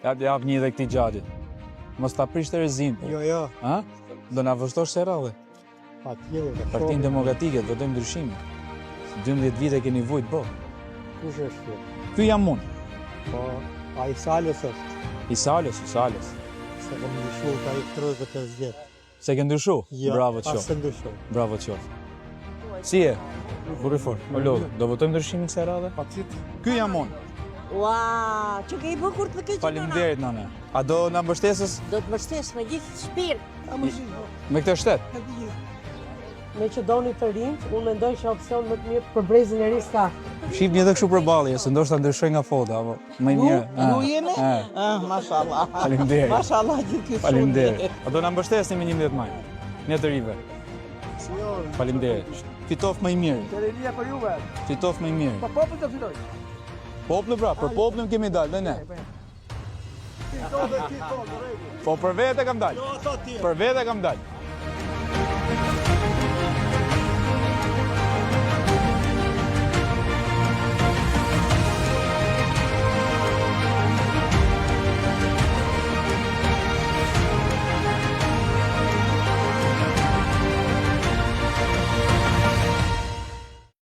Jap një dhe këtij gjatit. Mos ta prish të rezin. Jo. Ha? Do na vështosh se radhe. Patjetër. Partinë Demokratike, do të ndryshime. 12 vite keni vujt, po. Kush është kjo? Ky jam unë. Po, ai Salës është. I Salës. Se kam ndryshuar ka i 35 vjet. Se ke ndryshu? Jo, Bravo të pas qoftë. se ndryshoj. Bravo të qoftë. Si e? Burri fort. Olo, do votojmë ndryshimin kësaj radhe? Patjetër. Ky jam unë. Ua, që ke i bukur të keqë. Faleminderit nana. A do na mbështesës Do të mbështes me gjithë shpirt. me këtë shtet? Me që doni të rinjt, unë mendoj që opsion më të mirë për brezin e ri s'ka. Shihni edhe kështu përballje, se ndoshta ndryshoj nga fota, apo më mirë. Ju jeni? Mashallah. Faleminderit. Mashallah gjithë ky Faleminderit. A do na mbështesni me 11 maj? Ne të rive. Faleminderit. Fitoft më i mirë. Terelia për juve. Fitoft më i mirë. Po populli të fitoj. Populli pra, për popullin kemi dalë, dhe ne. Po për vete kam dalë. Për vete kam dalë.